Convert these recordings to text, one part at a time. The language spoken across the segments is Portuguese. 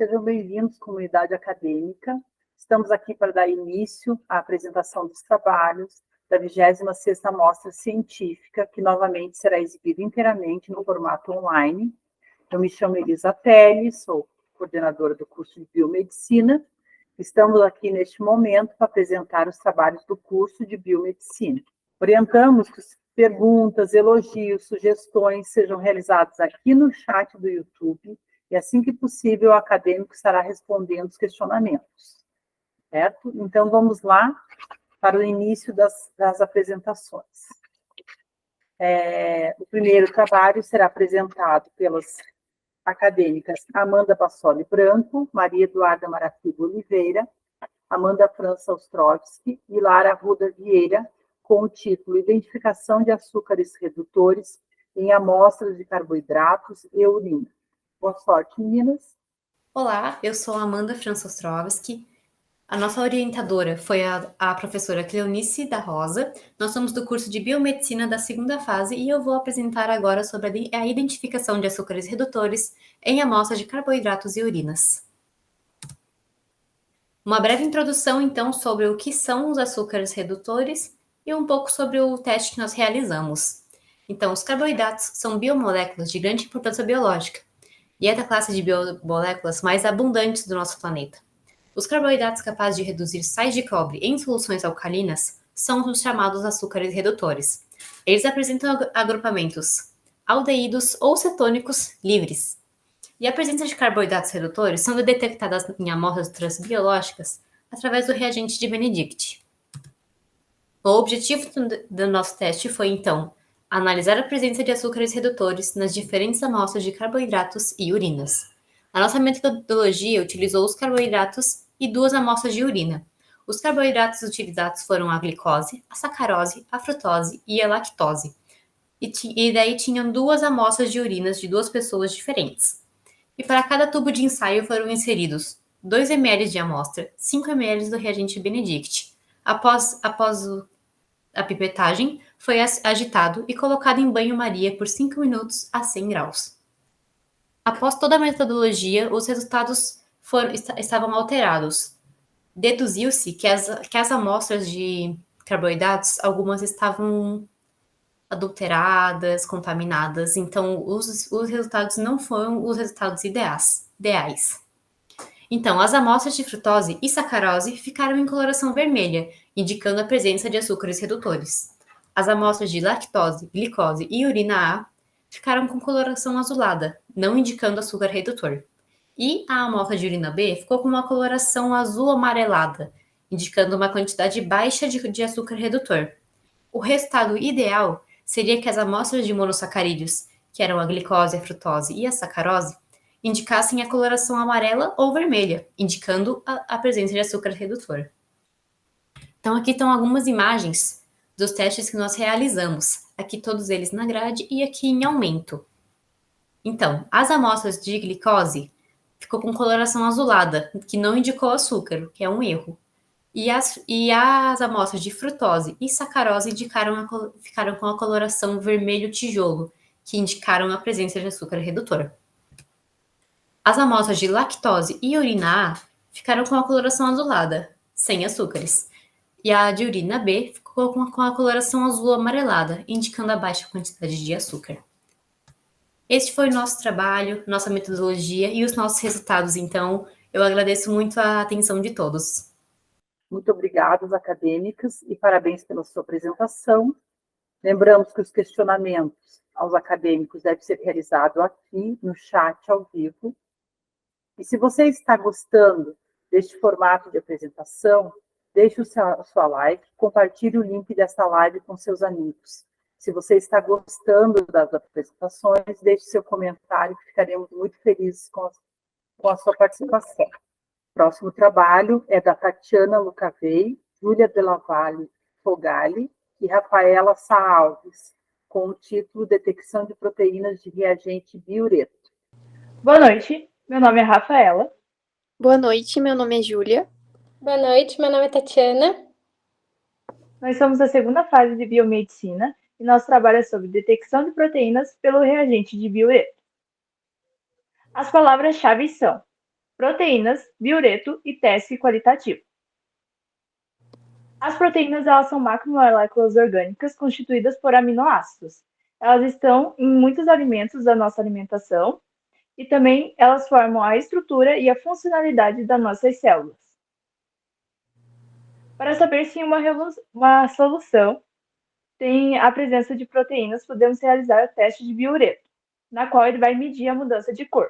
Sejam bem-vindos, comunidade acadêmica. Estamos aqui para dar início à apresentação dos trabalhos da 26ª Mostra Científica, que novamente será exibida inteiramente no formato online. Eu me chamo Elisa Pérez, sou coordenadora do curso de Biomedicina. Estamos aqui neste momento para apresentar os trabalhos do curso de Biomedicina. Orientamos que perguntas, elogios, sugestões sejam realizados aqui no chat do YouTube e, assim que possível, o acadêmico estará respondendo os questionamentos. Certo? Então, vamos lá para o início das apresentações. O primeiro trabalho será apresentado pelas acadêmicas Amanda Bassoli Branco, Maria Eduarda Marafigo Oliveira, Amanda França Ostrovski e Lara Arruda Vieira, com o título Identificação de açúcares redutores em amostras de carboidratos e urina. Boa sorte, meninas. Olá, eu sou a Amanda França Ostrovski. A nossa orientadora foi a professora Cleonice da Rosa. Nós somos do curso de Biomedicina da 2ª fase e eu vou apresentar agora sobre a identificação de açúcares redutores em amostras de carboidratos e urinas. Uma breve introdução, então, sobre o que são os açúcares redutores e um pouco sobre o teste que nós realizamos. Então, os carboidratos são biomoléculas de grande importância biológica e é da classe de biomoléculas mais abundantes do nosso planeta. Os carboidratos capazes de reduzir sais de cobre em soluções alcalinas são os chamados açúcares redutores. Eles apresentam agrupamentos aldeídos ou cetônicos livres. E a presença de carboidratos redutores são detectadas em amostras biológicas através do reagente de Benedict. O objetivo do nosso teste foi, então, analisar a presença de açúcares redutores nas diferentes amostras de carboidratos e urinas. A nossa metodologia utilizou os carboidratos e 2 amostras de urina. Os carboidratos utilizados foram a glicose, a sacarose, a frutose e a lactose. E daí tinham 2 amostras de urinas de 2 pessoas diferentes. E para cada tubo de ensaio foram inseridos 2 ml de amostra, 5 ml do reagente Benedict. Após a pipetagem, foi agitado e colocado em banho-maria por 5 minutos a 100 graus. Após toda a metodologia, os resultados estavam alterados. Deduziu-se que as amostras de carboidratos, algumas estavam adulteradas, contaminadas, então os resultados não foram os resultados ideais. Então, as amostras de frutose e sacarose ficaram em coloração vermelha, indicando a presença de açúcares redutores. As amostras de lactose, glicose e urina A ficaram com coloração azulada, não indicando açúcar redutor. E a amostra de urina B ficou com uma coloração azul amarelada, indicando uma quantidade baixa de açúcar redutor. O resultado ideal seria que as amostras de monossacarídeos, que eram a glicose, a frutose e a sacarose, indicassem a coloração amarela ou vermelha, indicando a presença de açúcar redutor. Então, aqui estão algumas imagens dos testes que nós realizamos. Aqui todos eles na grade e aqui em aumento. Então, as amostras de glicose ficou com coloração azulada, que não indicou açúcar, que é um erro. E as amostras de frutose e sacarose ficaram com a coloração vermelho tijolo, que indicaram a presença de açúcar redutor. As amostras de lactose e urina A ficaram com a coloração azulada, sem açúcares. E a de urina B ficou com a coloração azul amarelada, indicando a baixa quantidade de açúcar. Este foi o nosso trabalho, nossa metodologia e os nossos resultados. Então, eu agradeço muito a atenção de todos. Muito obrigada, acadêmicas, e parabéns pela sua apresentação. Lembramos que os questionamentos aos acadêmicos devem ser realizados aqui no chat ao vivo. E se você está gostando deste formato de apresentação, deixe a sua like, compartilhe o link desta live com seus amigos. Se você está gostando das apresentações, deixe seu comentário, que ficaremos muito felizes com a sua participação. O próximo trabalho é da Tatiana Lucavei, Júlia Della Valle Fogali e Rafaela Sá Alves, com o título Detecção de proteínas de reagente biureto. Boa noite, meu nome é Rafaela. Boa noite, meu nome é Júlia. Boa noite, meu nome é Tatiana. Nós somos da 2ª fase de Biomedicina e nosso trabalho é sobre detecção de proteínas pelo reagente de biureto. As palavras-chave são proteínas, biureto e teste qualitativo. As proteínas elas são macromoléculas orgânicas constituídas por aminoácidos. Elas estão em muitos alimentos da nossa alimentação e também elas formam a estrutura e a funcionalidade das nossas células. Para saber se uma solução tem a presença de proteínas, podemos realizar o teste de biureto, na qual ele vai medir a mudança de cor.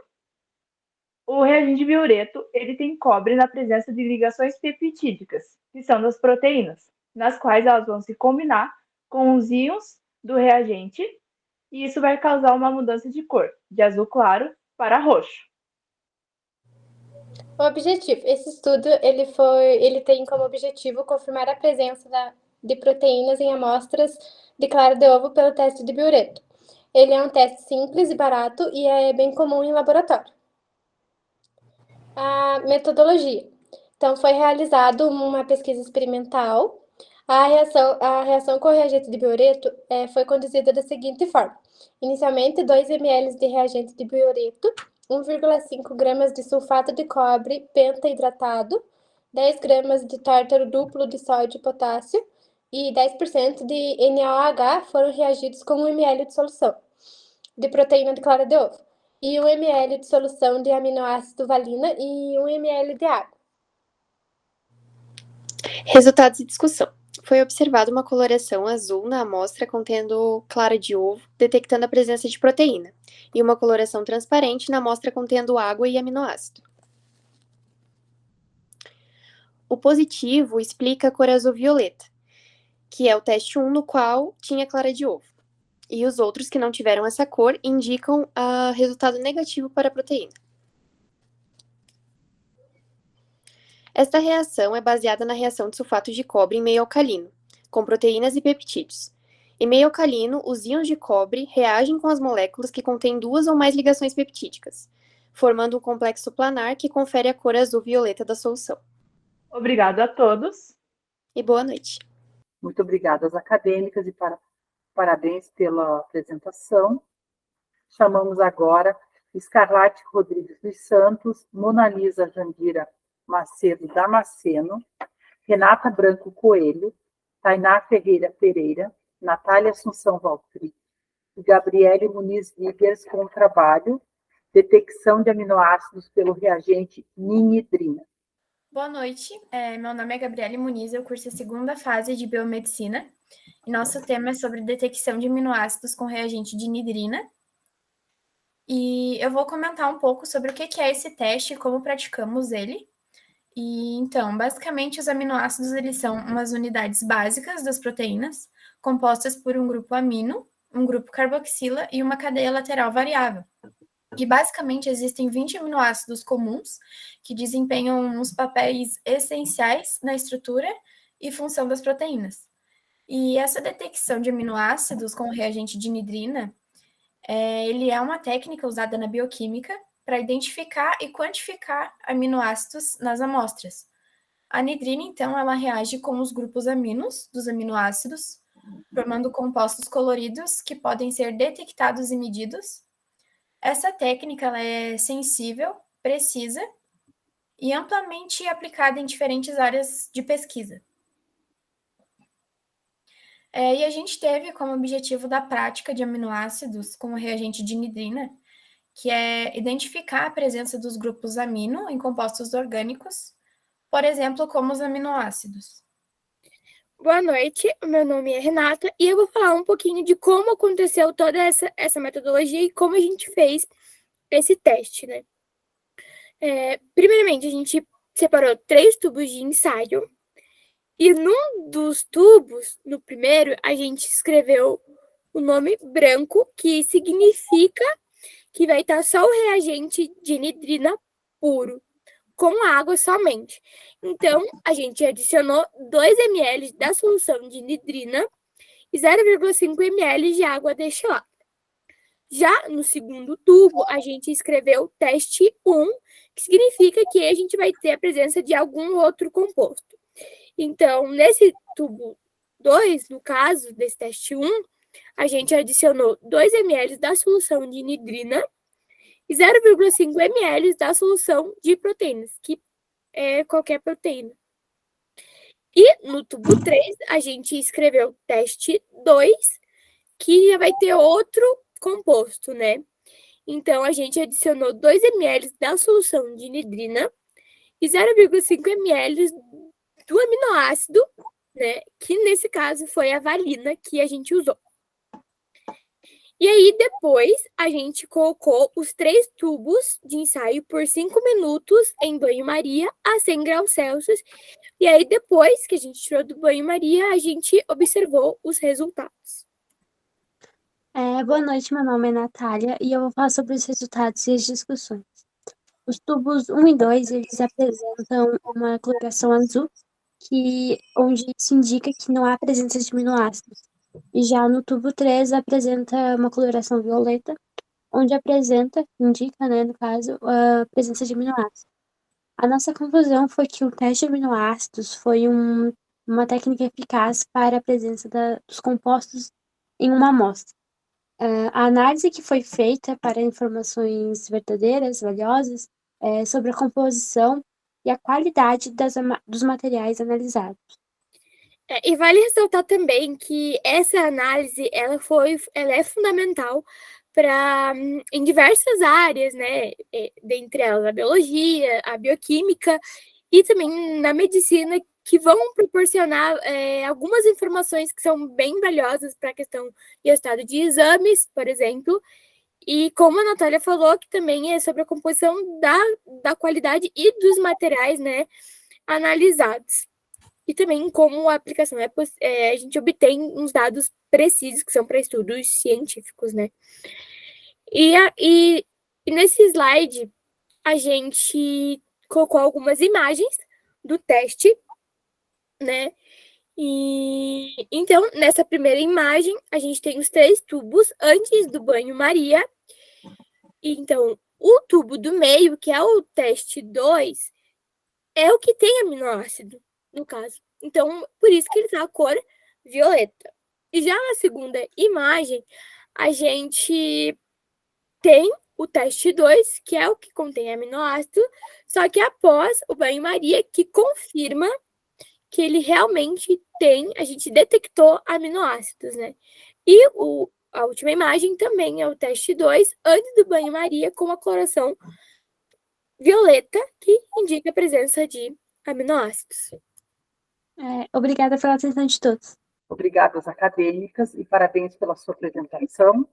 O reagente biureto, ele tem cobre na presença de ligações peptídicas, que são das proteínas, nas quais elas vão se combinar com os íons do reagente, e isso vai causar uma mudança de cor, de azul claro para roxo. O objetivo, esse estudo, ele tem como objetivo confirmar a presença de proteínas em amostras de clara de ovo pelo teste de biureto. Ele é um teste simples e barato e é bem comum em laboratório. A metodologia. Então, foi realizado uma pesquisa experimental. A reação com o reagente de biureto foi conduzida da seguinte forma. Inicialmente, 2 ml de reagente de biureto, 1,5 gramas de sulfato de cobre pentaidratado, 10 gramas de tártaro duplo de sódio e potássio e 10% de NaOH foram reagidos com 1 ml de solução de proteína de clara de ovo e 1 ml de solução de aminoácido valina e 1 ml de água. Resultados de discussão. Foi observada uma coloração azul na amostra contendo clara de ovo, detectando a presença de proteína, e uma coloração transparente na amostra contendo água e aminoácido. O positivo explica a cor azul-violeta, que é o teste 1 no qual tinha clara de ovo. E os outros que não tiveram essa cor indicam resultado negativo para a proteína. Esta reação é baseada na reação de sulfato de cobre em meio alcalino, com proteínas e peptídeos. Em meio alcalino, os íons de cobre reagem com as moléculas que contêm 2 ou mais ligações peptídicas, formando um complexo planar que confere a cor azul-violeta da solução. Obrigado a todos. E boa noite. Muito obrigada às acadêmicas e parabéns pela apresentação. Chamamos agora Scarlate Rodrigues dos Santos, Mona Lisa Jandira Macedo Damasceno, Renata Branco Coelho, Tainá Ferreira Pereira, Natália Assunção Valtri e Gabriele Muniz Vigers com o trabalho Detecção de aminoácidos pelo reagente ninidrina. Boa noite, meu nome é Gabriele Muniz, eu curso a segunda fase de Biomedicina e nosso tema é sobre detecção de aminoácidos com reagente de nidrina. E eu vou comentar um pouco sobre o que é esse teste e como praticamos ele. E então, basicamente, os aminoácidos eles são umas unidades básicas das proteínas, compostas por um grupo amino, um grupo carboxila e uma cadeia lateral variável. E basicamente existem 20 aminoácidos comuns que desempenham uns papéis essenciais na estrutura e função das proteínas. E essa detecção de aminoácidos com o reagente de nidrina, ele é uma técnica usada na bioquímica para identificar e quantificar aminoácidos nas amostras. A nidrina, então, ela reage com os grupos aminos dos aminoácidos, formando compostos coloridos que podem ser detectados e medidos. Essa técnica ela é sensível, precisa e amplamente aplicada em diferentes áreas de pesquisa. E a gente teve como objetivo da prática de aminoácidos com o reagente de nidrina, que é identificar a presença dos grupos amino em compostos orgânicos, por exemplo, como os aminoácidos. Boa noite, meu nome é Renata e eu vou falar um pouquinho de como aconteceu toda essa metodologia e como a gente fez esse teste, né? Primeiramente, a gente separou 3 tubos de ensaio e num dos tubos, no primeiro, a gente escreveu o nome branco, que significa que vai estar só o reagente de nidrina puro, com água somente. Então, a gente adicionou 2 ml da solução de nidrina e 0,5 ml de água destilada. Já no segundo tubo, a gente escreveu teste 1, que significa que a gente vai ter a presença de algum outro composto. Então, nesse tubo 2, no caso desse teste 1, a gente adicionou 2 ml da solução de nidrina e 0,5 ml da solução de proteínas, que é qualquer proteína. E no tubo 3, a gente escreveu teste 2, que já vai ter outro composto, né? Então, a gente adicionou 2 ml da solução de nidrina e 0,5 ml do aminoácido, né? Que nesse caso foi a valina que a gente usou. E aí, depois, a gente colocou os 3 tubos de ensaio por 5 minutos em banho-maria a 100 graus Celsius. E aí, depois que a gente tirou do banho-maria, a gente observou os resultados. Boa noite, meu nome é Natália e eu vou falar sobre os resultados e as discussões. Os tubos 1 e 2, eles apresentam uma coloração azul, onde isso indica que não há presença de aminoácidos. E já no tubo 3 apresenta uma coloração violeta, onde indica, né, no caso, a presença de aminoácidos. A nossa conclusão foi que o teste de aminoácidos foi uma técnica eficaz para a presença dos compostos em uma amostra. A análise que foi feita para informações verdadeiras, valiosas, sobre a composição e a qualidade dos materiais analisados. E vale ressaltar também que essa análise ela é fundamental em diversas áreas, né? Dentre elas a biologia, a bioquímica e também na medicina, que vão proporcionar algumas informações que são bem valiosas para a questão de resultado de exames, por exemplo, e como a Natália falou, que também é sobre a composição da qualidade e dos materiais, né, analisados. E também como a aplicação a gente obtém uns dados precisos que são para estudos científicos, né. E nesse slide, a gente colocou algumas imagens do teste, né? E então, nessa primeira imagem, a gente tem os 3 tubos antes do banho-maria. Então, o tubo do meio, que é o teste 2, é o que tem aminoácido, no caso. Então, por isso que ele tá a cor violeta. E já na segunda imagem, a gente tem o teste 2, que é o que contém aminoácido, só que após o banho-maria, que confirma que ele realmente a gente detectou aminoácidos, né? E a última imagem também é o teste 2, antes do banho-maria, com a coloração violeta, que indica a presença de aminoácidos. Obrigada pela atenção de todos. Obrigada às acadêmicas e parabéns pela sua apresentação.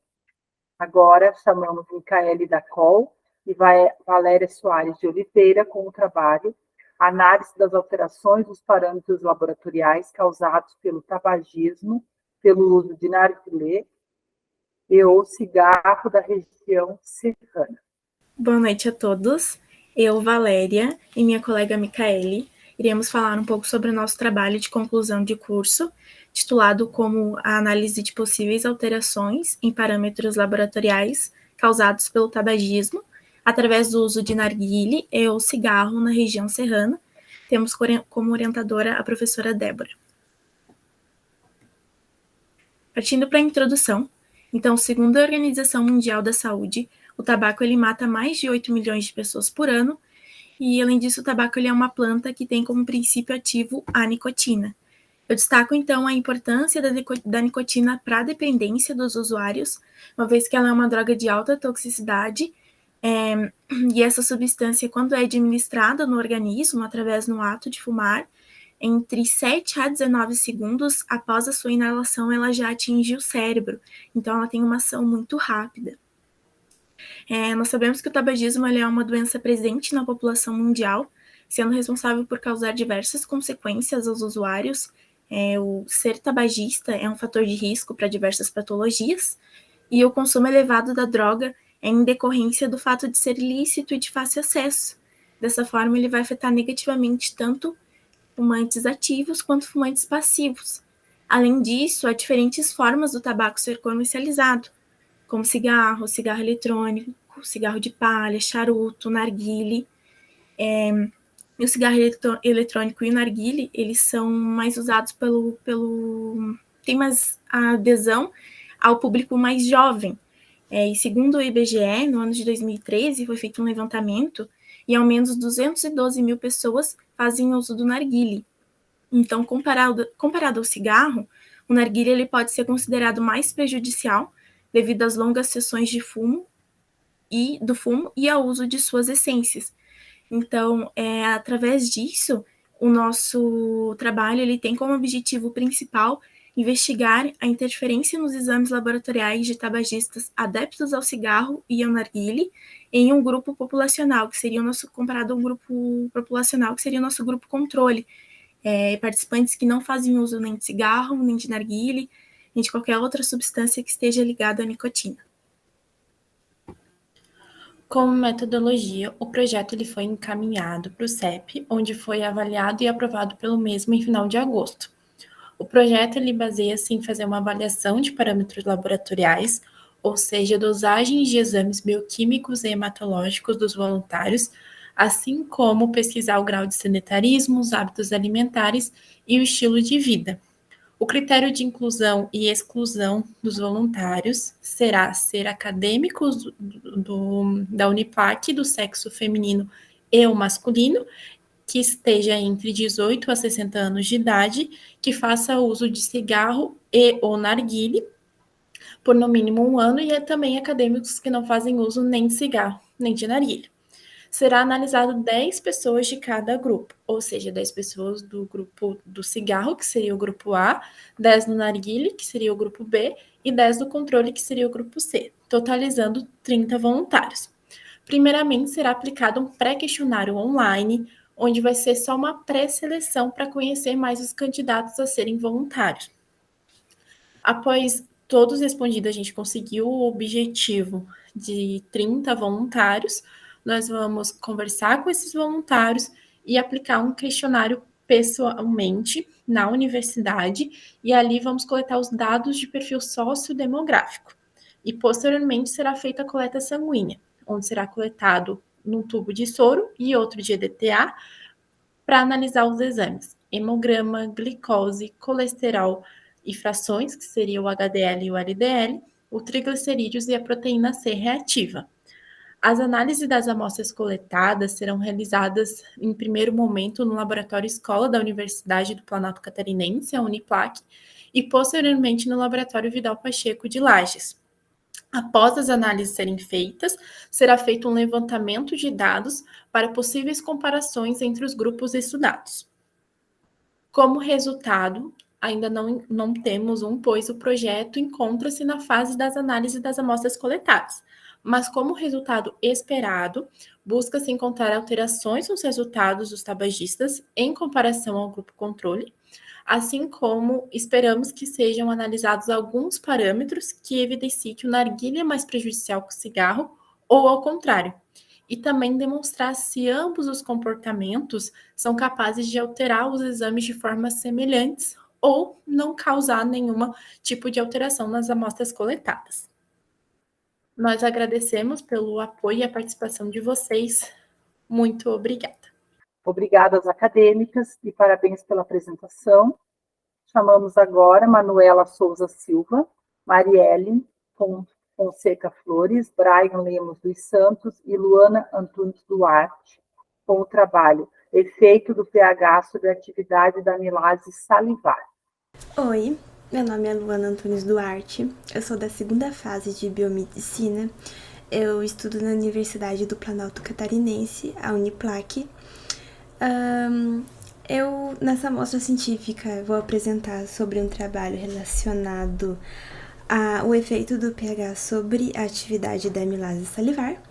Agora chamamos Micaele Dacol e Valéria Soares de Oliveira com o trabalho Análise das alterações dos parâmetros laboratoriais causados pelo tabagismo, pelo uso de narguilé e ou cigarro da região serrana. Boa noite a todos. Eu, Valéria, e minha colega Micaele, iremos falar um pouco sobre o nosso trabalho de conclusão de curso, titulado como a análise de possíveis alterações em parâmetros laboratoriais causados pelo tabagismo, através do uso de narguilé e ou cigarro na região serrana. Temos como orientadora a professora Débora. Partindo para a introdução, então, segundo a Organização Mundial da Saúde, o tabaco ele mata mais de 8 milhões de pessoas por ano, e além disso o tabaco ele é uma planta que tem como princípio ativo a nicotina. Eu destaco então a importância da nicotina para a dependência dos usuários, uma vez que ela é uma droga de alta toxicidade, e essa substância, quando é administrada no organismo através do ato de fumar, entre 7 a 19 segundos após a sua inalação, ela já atinge o cérebro, então ela tem uma ação muito rápida. Nós sabemos que o tabagismo é uma doença presente na população mundial, sendo responsável por causar diversas consequências aos usuários. O ser tabagista é um fator de risco para diversas patologias, e o consumo elevado da droga é em decorrência do fato de ser ilícito e de fácil acesso. Dessa forma, ele vai afetar negativamente tanto fumantes ativos quanto fumantes passivos. Além disso, há diferentes formas do tabaco ser comercializado, como cigarro eletrônico, cigarro de palha, charuto, narguilé. O cigarro eletrônico e o narguilé, eles são mais usados tem mais adesão ao público mais jovem. E segundo o IBGE, no ano de 2013, foi feito um levantamento e ao menos 212 mil pessoas fazem uso do narguilé. Então, comparado ao cigarro, o narguilé ele pode ser considerado mais prejudicial devido às longas sessões de fumo e ao uso de suas essências. Então, através disso, o nosso trabalho ele tem como objetivo principal investigar a interferência nos exames laboratoriais de tabagistas adeptos ao cigarro e ao narguilé em um grupo populacional, que seria o nosso, comparado ao grupo populacional, que seria o nosso grupo controle, participantes que não fazem uso nem de cigarro, nem de narguilé, nem de qualquer outra substância que esteja ligada à nicotina. Como metodologia, o projeto ele foi encaminhado para o CEP, onde foi avaliado e aprovado pelo mesmo em final de agosto. O projeto ele baseia-se em fazer uma avaliação de parâmetros laboratoriais, ou seja, dosagens de exames bioquímicos e hematológicos dos voluntários, assim como pesquisar o grau de sedentarismo, os hábitos alimentares e o estilo de vida. O critério de inclusão e exclusão dos voluntários será ser acadêmicos da Uniplac do sexo feminino e o masculino, que esteja entre 18 a 60 anos de idade, que faça uso de cigarro e ou narguilé por no mínimo 1 ano, e também acadêmicos que não fazem uso nem de cigarro, nem de narguilé. Será analisado 10 pessoas de cada grupo, ou seja, 10 pessoas do grupo do cigarro, que seria o grupo A, 10 no narguilé, que seria o grupo B, e 10 do controle, que seria o grupo C, totalizando 30 voluntários. Primeiramente, será aplicado um pré-questionário online, onde vai ser só uma pré-seleção para conhecer mais os candidatos a serem voluntários. Após todos respondidos, a gente conseguiu o objetivo de 30 voluntários. Nós vamos conversar com esses voluntários e aplicar um questionário pessoalmente na universidade, e ali vamos coletar os dados de perfil sociodemográfico. E posteriormente será feita a coleta sanguínea, onde será coletado num tubo de soro e outro de EDTA para analisar os exames: hemograma, glicose, colesterol e frações, que seria o HDL e o LDL, o triglicerídeos e a proteína C reativa. As análises das amostras coletadas serão realizadas em primeiro momento no Laboratório Escola da Universidade do Planalto Catarinense, a Uniplac, e posteriormente no Laboratório Vidal Pacheco de Lages. Após as análises serem feitas, será feito um levantamento de dados para possíveis comparações entre os grupos estudados. Como resultado, ainda não temos pois o projeto encontra-se na fase das análises das amostras coletadas. Mas como resultado esperado, busca-se encontrar alterações nos resultados dos tabagistas em comparação ao grupo controle, assim como esperamos que sejam analisados alguns parâmetros que evidenciem que o narguilé é mais prejudicial que o cigarro, ou ao contrário, e também demonstrar se ambos os comportamentos são capazes de alterar os exames de formas semelhantes ou não causar nenhum tipo de alteração nas amostras coletadas. Nós agradecemos pelo apoio e a participação de vocês. Muito obrigada. Obrigada às acadêmicas e parabéns pela apresentação. Chamamos agora Manuela Souza Silva, Marielle Fonseca Flores, Brian Lemos dos Santos e Luana Antunes Duarte, com o trabalho Efeito do pH sobre a atividade da amilase salivar. Oi, meu nome é Luana Antunes Duarte, eu sou da segunda fase de biomedicina, eu estudo na Universidade do Planalto Catarinense, a Uniplac. Eu, nessa mostra científica, vou apresentar sobre um trabalho relacionado ao efeito do pH sobre a atividade da amilase salivar.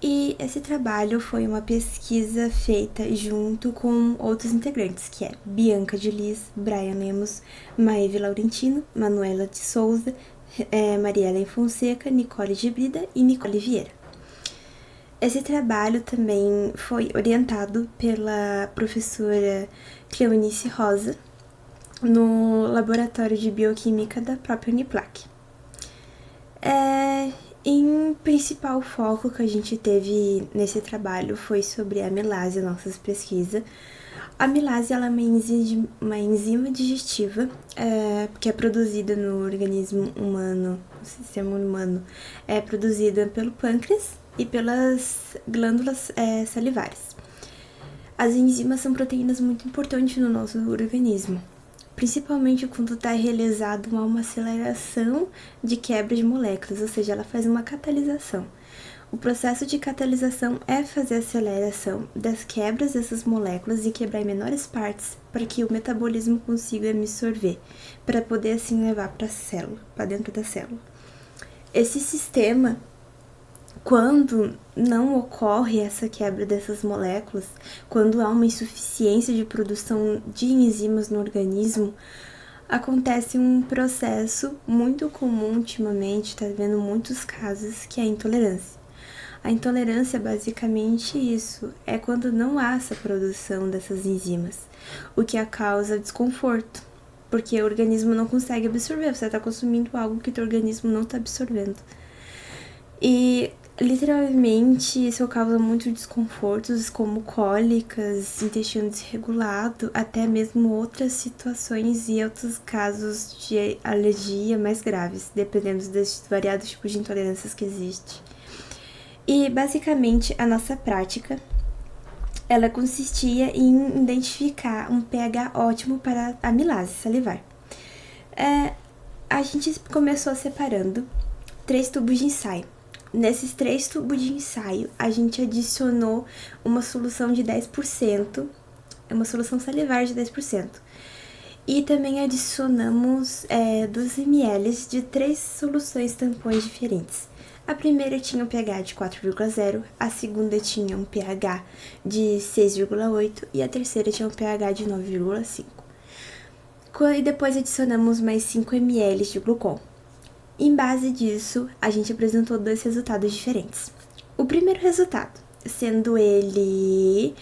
E esse trabalho foi uma pesquisa feita junto com outros integrantes, que é Bianca de Liz, Brian Lemos, Maeve Laurentino, Manuela de Souza, Mariela Fonseca, Nicole de Brida e Nicole Vieira. Esse trabalho também foi orientado pela professora Cleonice Rosa, no Laboratório de Bioquímica da própria Uniplac. Em principal foco que a gente teve nesse trabalho foi sobre a amilase, nossas pesquisas. A amilase ela é uma enzima digestiva que é produzida no organismo humano, no sistema humano, é produzida pelo pâncreas e pelas glândulas salivares. As enzimas são proteínas muito importantes no nosso organismo, principalmente quando está realizada uma aceleração de quebra de moléculas, ou seja, ela faz uma catalisação. O processo de catalisação é fazer a aceleração das quebras dessas moléculas e quebrar em menores partes para que o metabolismo consiga absorver, para poder assim levar para a célula, para dentro da célula. Esse sistema, quando não ocorre essa quebra dessas moléculas, quando há uma insuficiência de produção de enzimas no organismo, acontece um processo muito comum ultimamente, está vendo muitos casos, que é a intolerância. A intolerância é basicamente isso, é quando não há essa produção dessas enzimas, o que causa desconforto, porque o organismo não consegue absorver, você está consumindo algo que o teu organismo não está absorvendo. E literalmente isso causa muitos desconfortos, como cólicas, intestino desregulado, até mesmo outras situações e outros casos de alergia mais graves, dependendo dos variados tipos de intolerâncias que existem. E basicamente a nossa prática, ela consistia em identificar um pH ótimo para a amilase salivar. A gente começou separando 3 tubos de ensaio. Nesses 3 tubos de ensaio, a gente adicionou uma solução de 10%, uma solução salivar de 10%. E também adicionamos 2 ml de 3 soluções tampões diferentes. A primeira tinha um pH de 4,0, a segunda tinha um pH de 6,8 e a terceira tinha um pH de 9,5. E depois adicionamos mais 5 ml de glucol. Em base disso, a gente apresentou 2 resultados diferentes. O primeiro resultado, sendo ele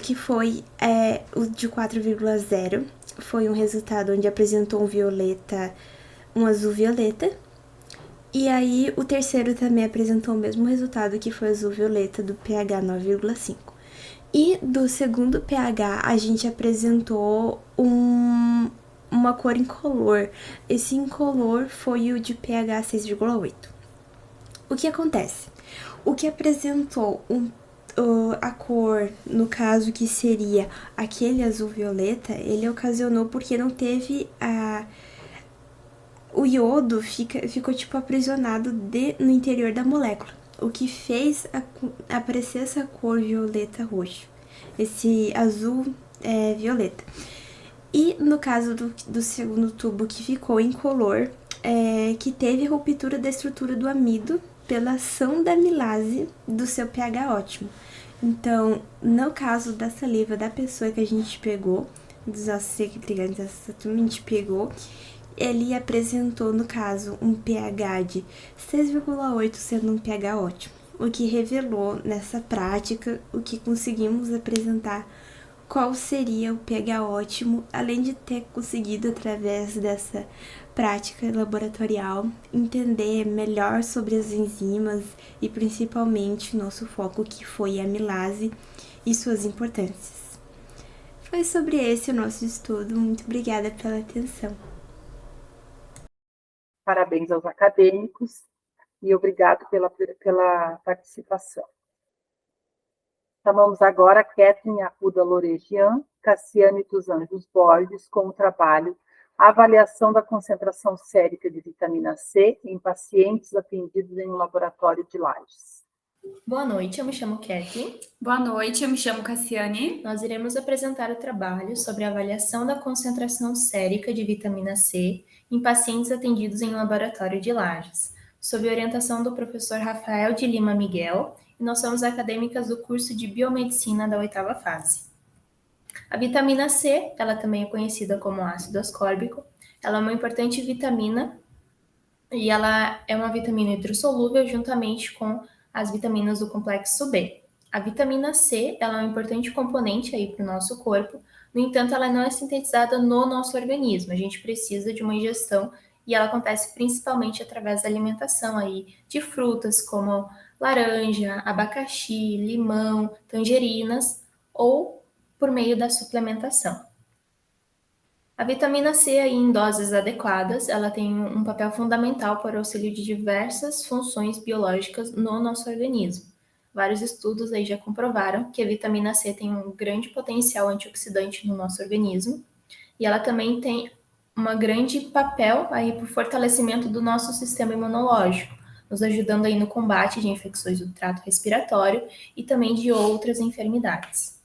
que foi o de 4,0, foi um resultado onde apresentou um azul violeta. E aí, o terceiro também apresentou o mesmo resultado, que foi azul violeta do pH 9,5. E do segundo pH, a gente apresentou uma cor incolor. Esse incolor foi o de pH 6,8. O que acontece? O que apresentou a cor, no caso que seria aquele azul violeta, ele ocasionou porque não teve o iodo ficou tipo aprisionado no interior da molécula, o que fez aparecer essa cor violeta roxo, esse azul violeta. E no caso do segundo tubo, que ficou incolor, que teve ruptura da estrutura do amido pela ação da amilase do seu pH ótimo. Então, no caso da saliva da pessoa que a gente pegou, dos nossos integrantes dessa turma, a gente pegou, ele apresentou, no caso, um pH de 6,8, sendo um pH ótimo, o que revelou nessa prática o que conseguimos apresentar, qual seria o pH ótimo, além de ter conseguido, através dessa prática laboratorial, entender melhor sobre as enzimas e principalmente nosso foco, que foi a amilase e suas importâncias. Foi sobre esse o nosso estudo. Muito obrigada pela atenção. Parabéns aos acadêmicos e obrigado pela participação. Chamamos agora Kathleen Arruda Loregian, Cassiane dos Anjos Borges, com o trabalho Avaliação da concentração sérica de vitamina C em pacientes atendidos em um laboratório de Lages. Boa noite, eu me chamo Kathleen. Boa noite, eu me chamo Cassiane. Nós iremos apresentar o trabalho sobre a avaliação da concentração sérica de vitamina C em pacientes atendidos em um laboratório de Lages, sob orientação do professor Rafael de Lima Miguel, e nós somos acadêmicas do curso de Biomedicina da 8ª fase. A vitamina C, ela também é conhecida como ácido ascórbico, ela é uma importante vitamina e ela é uma vitamina hidrossolúvel juntamente com as vitaminas do complexo B. A vitamina C, ela é um importante componente aí para o nosso corpo, no entanto, ela não é sintetizada no nosso organismo, a gente precisa de uma ingestão e ela acontece principalmente através da alimentação aí de frutas como laranja, abacaxi, limão, tangerinas ou por meio da suplementação. A vitamina C, aí, em doses adequadas, ela tem um papel fundamental para o auxílio de diversas funções biológicas no nosso organismo. Vários estudos aí já comprovaram que a vitamina C tem um grande potencial antioxidante no nosso organismo e ela também tem um grande papel aí para o fortalecimento do nosso sistema imunológico, nos ajudando aí no combate de infecções do trato respiratório e também de outras enfermidades.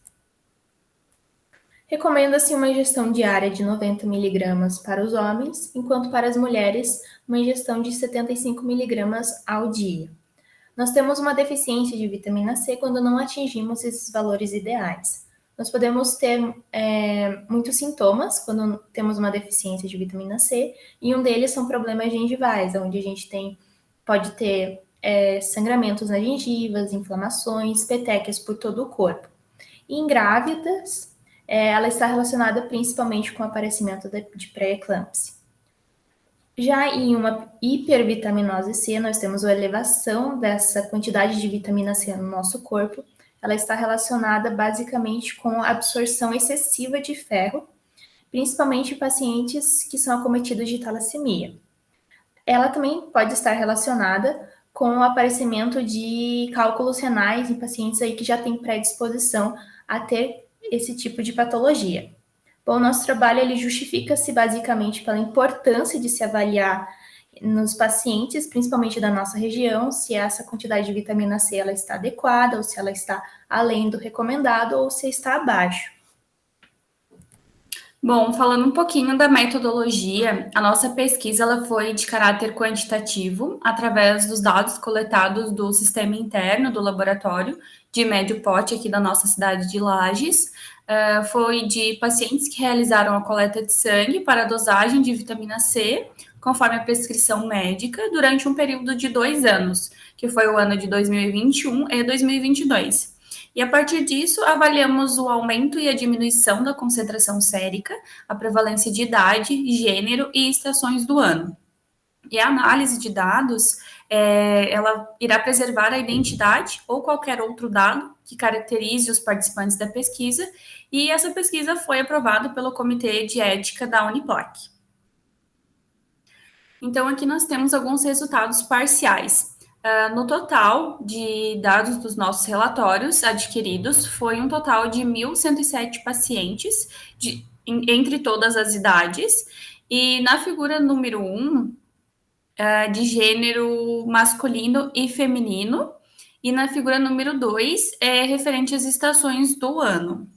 Recomenda-se uma ingestão diária de 90 mg para os homens, enquanto para as mulheres, uma ingestão de 75 mg ao dia. Nós temos uma deficiência de vitamina C quando não atingimos esses valores ideais. Nós podemos ter muitos sintomas quando temos uma deficiência de vitamina C, e um deles são problemas gengivais, onde a gente pode ter sangramentos nas gengivas, inflamações, petequias por todo o corpo. E em grávidas, ela está relacionada principalmente com o aparecimento de pré-eclâmpsia. Já em uma hipervitaminose C, nós temos a elevação dessa quantidade de vitamina C no nosso corpo. Ela está relacionada basicamente com a absorção excessiva de ferro, principalmente em pacientes que são acometidos de talassemia. Ela também pode estar relacionada com o aparecimento de cálculos renais em pacientes aí que já têm predisposição a ter esse tipo de patologia. Bom, nosso trabalho ele justifica-se basicamente pela importância de se avaliar nos pacientes, principalmente da nossa região, se essa quantidade de vitamina C ela está adequada, ou se ela está além do recomendado, ou se está abaixo. Bom, falando um pouquinho da metodologia, a nossa pesquisa ela foi de caráter quantitativo, através dos dados coletados do sistema interno do laboratório de médio porte aqui da nossa cidade de Lages. Foi de pacientes que realizaram a coleta de sangue para a dosagem de vitamina C, conforme a prescrição médica, durante um período de 2 anos, que foi o ano de 2021 e 2022. E a partir disso, avaliamos o aumento e a diminuição da concentração sérica, a prevalência de idade, gênero e estações do ano. E a análise de dados, ela irá preservar a identidade ou qualquer outro dado que caracterize os participantes da pesquisa, e essa pesquisa foi aprovada pelo Comitê de Ética da Uniplac. Então, aqui nós temos alguns resultados parciais. No total de dados dos nossos relatórios adquiridos, foi um total de 1.107 pacientes, entre todas as idades, e na figura número 1, de gênero masculino e feminino, e na figura número 2, referente às estações do ano.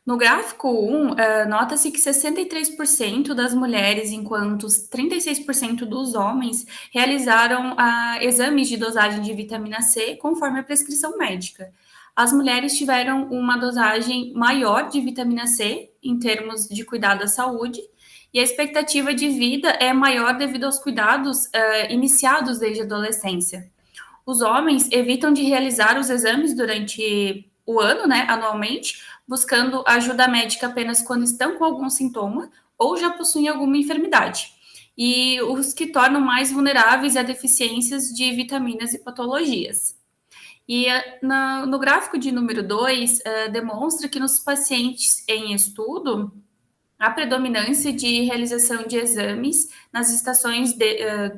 No gráfico 1, nota-se que 63% das mulheres, enquanto 36% dos homens realizaram exames de dosagem de vitamina C conforme a prescrição médica. As mulheres tiveram uma dosagem maior de vitamina C em termos de cuidado à saúde, e a expectativa de vida é maior devido aos cuidados iniciados desde a adolescência. Os homens evitam de realizar os exames durante o ano, anualmente, buscando ajuda médica apenas quando estão com algum sintoma ou já possuem alguma enfermidade. E os que tornam mais vulneráveis a deficiências de vitaminas e patologias. E no gráfico de número 2, demonstra que nos pacientes em estudo, a predominância de realização de exames nas estações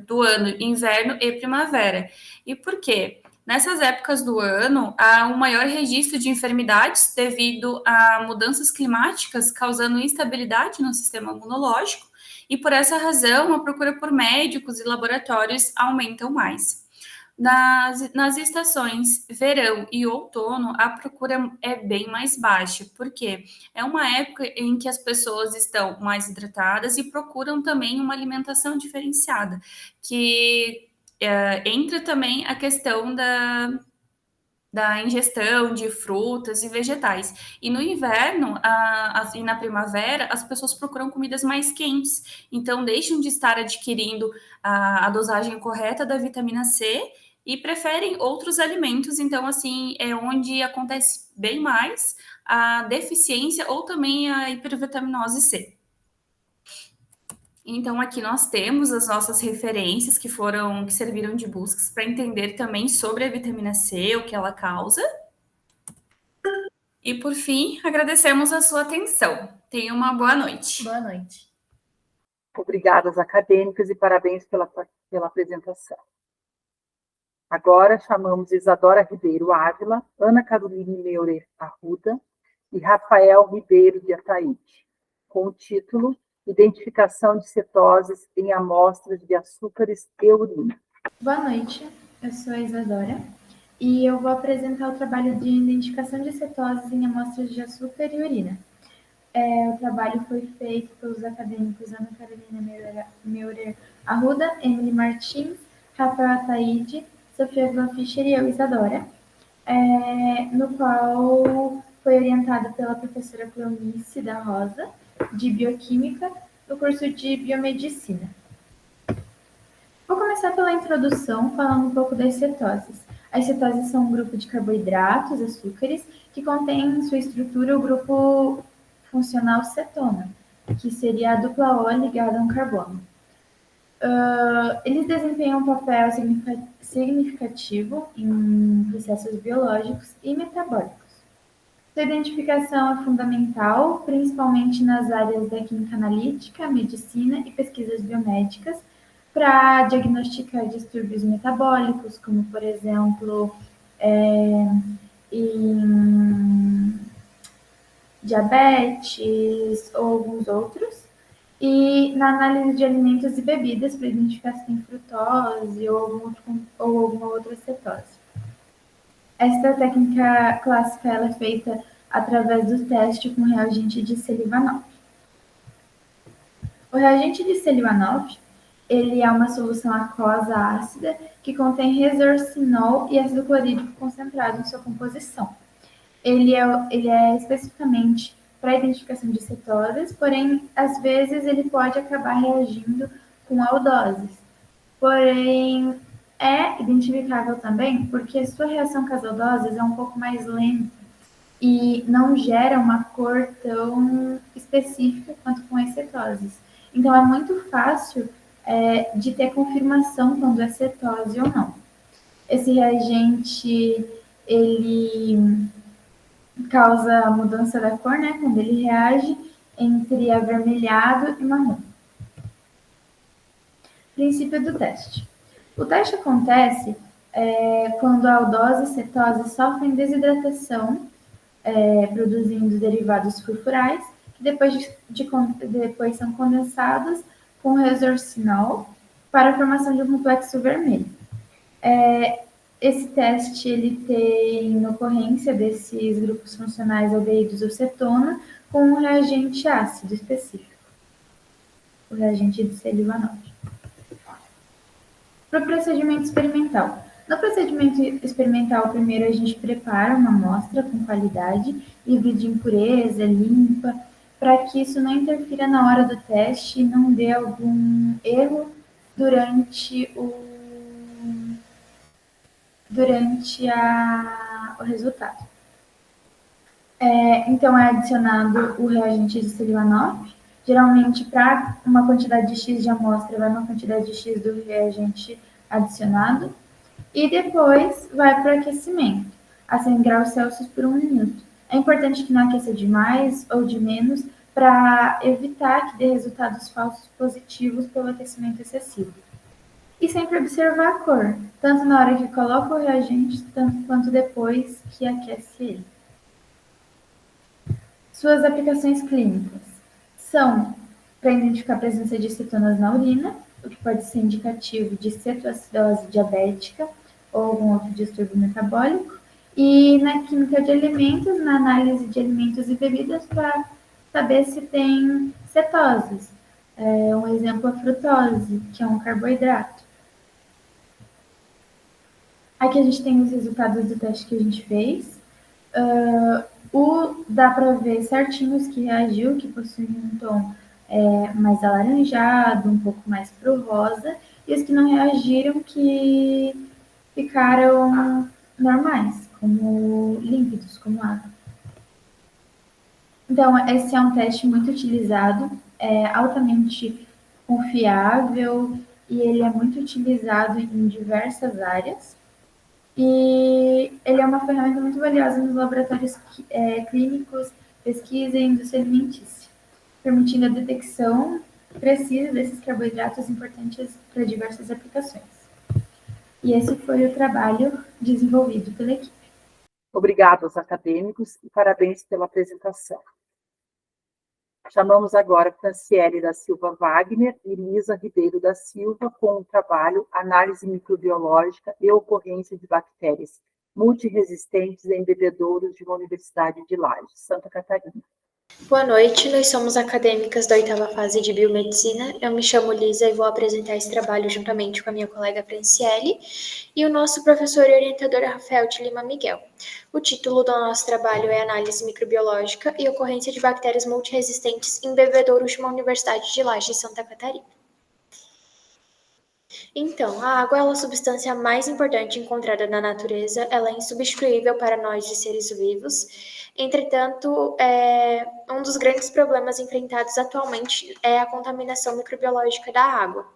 do ano, inverno e primavera. E por quê? Nessas épocas do ano, há um maior registro de enfermidades devido a mudanças climáticas causando instabilidade no sistema imunológico, e por essa razão a procura por médicos e laboratórios aumentam mais. Nas estações verão e outono, a procura é bem mais baixa, porque é uma época em que as pessoas estão mais hidratadas e procuram também uma alimentação diferenciada, que entra também a questão da ingestão de frutas e vegetais. E no inverno e na primavera, as pessoas procuram comidas mais quentes, então deixam de estar adquirindo a dosagem correta da vitamina C e preferem outros alimentos. Então, assim, é onde acontece bem mais a deficiência ou também a hipervitaminose C. Então, aqui nós temos as nossas referências que serviram de buscas para entender também sobre a vitamina C, o que ela causa. E, por fim, agradecemos a sua atenção. Tenha uma boa noite. Boa noite. Obrigada aos acadêmicos e parabéns pela apresentação. Agora chamamos Isadora Ribeiro Ávila, Ana Caroline Meurer Arruda e Rafael Ribeiro de Ataíde, com o título Identificação de cetoses em amostras de açúcares e urina. Boa noite, eu sou a Isadora e eu vou apresentar o trabalho de identificação de cetoses em amostras de açúcar e urina. O trabalho foi feito pelos acadêmicos Ana Carolina Meurer Arruda, Emily Martins, Rafael Ataíde, Sofia Van Fischer e eu, Isadora, no qual foi orientado pela professora Cleonice da Rosa, de Bioquímica, do curso de Biomedicina. Vou começar pela introdução, falando um pouco das cetoses. As cetoses são um grupo de carboidratos, açúcares, que contém em sua estrutura o grupo funcional cetona, que seria a dupla O ligada a um carbono. Eles desempenham um papel significativo em processos biológicos e metabólicos. Sua identificação é fundamental, principalmente nas áreas da química analítica, medicina e pesquisas biomédicas, para diagnosticar distúrbios metabólicos, como, por exemplo, em diabetes ou alguns outros, e na análise de alimentos e bebidas para identificar se tem frutose ou alguma outra cetose. Esta técnica clássica ela é feita através do teste com reagente de Selivanov. O reagente de Selivanov ele é uma solução aquosa ácida que contém resorcinol e ácido clorídrico concentrado em sua composição. Ele é especificamente para a identificação de cetoses, porém, às vezes, ele pode acabar reagindo com aldoses. Porém, é identificável também porque sua reação com as aldoses é um pouco mais lenta e não gera uma cor tão específica quanto com as cetoses. Então, é muito fácil de ter confirmação quando é cetose ou não. Esse reagente, ele causa mudança da cor, né, quando ele reage entre avermelhado e marrom. Princípio do teste. O teste acontece quando a aldose e cetose sofrem desidratação, produzindo derivados furfurais, que depois são condensados com resorcinol para a formação de um complexo vermelho. Esse teste ele tem ocorrência desses grupos funcionais aldeídos ou cetona com um reagente ácido específico, o reagente de Selivanov. Para o procedimento experimental. No procedimento experimental, primeiro a gente prepara uma amostra com qualidade, livre de impureza, limpa, para que isso não interfira na hora do teste e não dê algum erro durante o resultado. Então, é adicionado o reagente de Selivanov. Geralmente, para uma quantidade de X de amostra, vai uma quantidade de X do reagente adicionado. E depois vai para o aquecimento, a 100 graus Celsius por 1 minuto. É importante que não aqueça de mais ou de menos para evitar que dê resultados falsos positivos pelo aquecimento excessivo. E sempre observar a cor, tanto na hora que coloca o reagente, tanto quanto depois que aquece ele. Suas aplicações clínicas são para identificar a presença de cetonas na urina, o que pode ser indicativo de cetoacidose diabética ou algum outro distúrbio metabólico, e na química de alimentos, na análise de alimentos e bebidas para saber se tem cetoses. Um exemplo é a frutose, que é um carboidrato. Aqui a gente tem os resultados do teste que a gente fez. Dá para ver certinho os que reagiu, que possuem um tom mais alaranjado, um pouco mais pro rosa, e os que não reagiram, que ficaram normais, como límpidos, como água. Então, esse é um teste muito utilizado, altamente confiável, e ele é muito utilizado em diversas áreas. E ele é uma ferramenta muito valiosa nos laboratórios clínicos, pesquisa e indústria alimentícia, permitindo a detecção precisa desses carboidratos importantes para diversas aplicações. E esse foi o trabalho desenvolvido pela equipe. Obrigado aos acadêmicos e parabéns pela apresentação. Chamamos agora Franciele da Silva Wagner e Lisa Ribeiro da Silva com o trabalho Análise Microbiológica e Ocorrência de Bactérias Multiresistentes em Bebedouros de uma Universidade de Lages, Santa Catarina. Boa noite, nós somos acadêmicas da 8ª fase de Biomedicina. Eu me chamo Lisa e vou apresentar esse trabalho juntamente com a minha colega Franciele e o nosso professor e orientador Rafael de Lima Miguel. O título do nosso trabalho é Análise Microbiológica e Ocorrência de Bactérias Multiresistentes em Bebedouros de uma Universidade de Lages, Santa Catarina. Então, a água é a substância mais importante encontrada na natureza, ela é insubstituível para nós de seres vivos. Entretanto, um dos grandes problemas enfrentados atualmente é a contaminação microbiológica da água.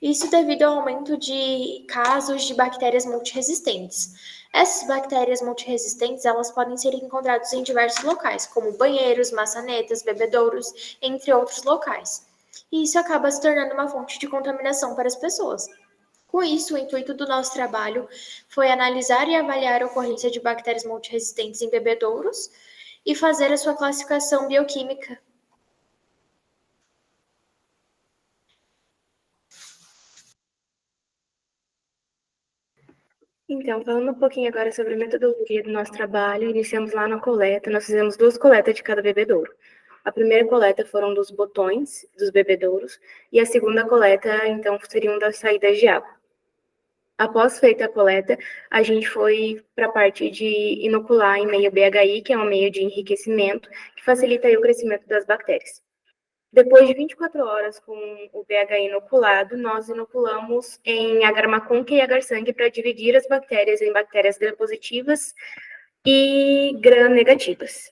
Isso devido ao aumento de casos de bactérias multiresistentes. Essas bactérias multiresistentes, elas podem ser encontradas em diversos locais, como banheiros, maçanetas, bebedouros, entre outros locais. E isso acaba se tornando uma fonte de contaminação para as pessoas. Com isso, o intuito do nosso trabalho foi analisar e avaliar a ocorrência de bactérias multiresistentes em bebedouros e fazer a sua classificação bioquímica. Então, falando um pouquinho agora sobre a metodologia do nosso trabalho, iniciamos lá na coleta, nós fizemos 2 coletas de cada bebedouro. A primeira coleta foram dos botões dos bebedouros e a segunda coleta, então, seriam das saídas de água. Após feita a coleta, a gente foi para a parte de inocular em meio BHI, que é um meio de enriquecimento, que facilita aí o crescimento das bactérias. Depois de 24 horas com o BHI inoculado, nós inoculamos em agar-macunca e agar-sangue para dividir as bactérias em bactérias gram-positivas e gram-negativas.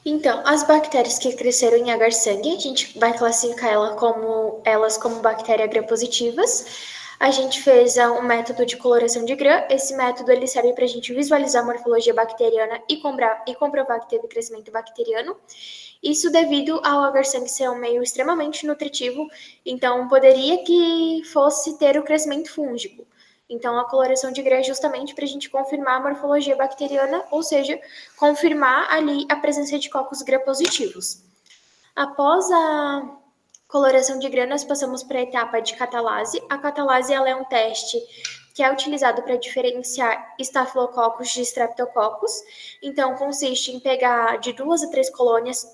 Então, as bactérias que cresceram em agar-sangue, a gente vai classificar elas como bactérias gram-positivas. A gente fez um método de coloração de gram. Esse método ele serve para a gente visualizar a morfologia bacteriana e comprovar que teve crescimento bacteriano. Isso devido ao agar-sangue ser um meio extremamente nutritivo, então poderia que fosse ter o crescimento fúngico. Então, a coloração de gram é justamente para a gente confirmar a morfologia bacteriana, ou seja, confirmar ali a presença de cocos gram-positivos. Após a coloração de gram, nós passamos para a etapa de catalase. A catalase ela é um teste que é utilizado para diferenciar estafilococos de streptococcus. Então, consiste em pegar de 2 a 3 colônias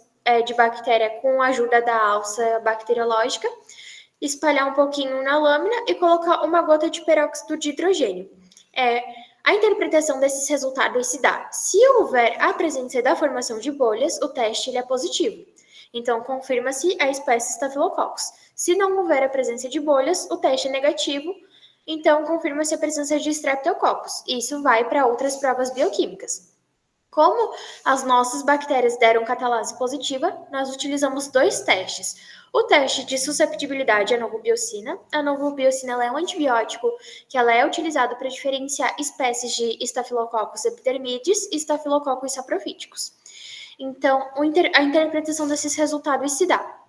de bactéria com a ajuda da alça bacteriológica, espalhar um pouquinho na lâmina e colocar uma gota de peróxido de hidrogênio. A interpretação desses resultados se dá: se houver a presença da formação de bolhas, o teste ele é positivo. Então, confirma-se a espécie Staphylococcus. Se não houver a presença de bolhas, o teste é negativo. Então, confirma-se a presença de Streptococcus. Isso vai para outras provas bioquímicas. Como as nossas bactérias deram catalase positiva, nós utilizamos 2 testes. O teste de susceptibilidade à novobiocina. A novobiocina ela é um antibiótico que ela é utilizado para diferenciar espécies de Staphylococcus epidermidis e Staphylococcus saprophyticus. Então, a interpretação desses resultados se dá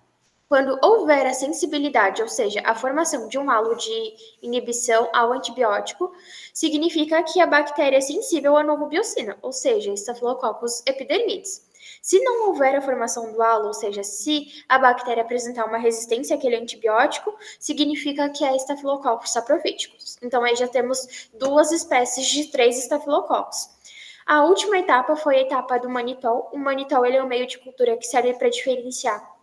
quando houver a sensibilidade, ou seja, a formação de um halo de inibição ao antibiótico, significa que a bactéria é sensível à novobiocina, ou seja, Staphylococcus epidermidis. Se não houver a formação do halo, ou seja, se a bactéria apresentar uma resistência àquele antibiótico, significa que é Staphylococcus saprophyticus. Então, aí já temos 2 espécies de 3 estafilococos. A última etapa foi a etapa do manitol. O manitol ele é um meio de cultura que serve para diferenciar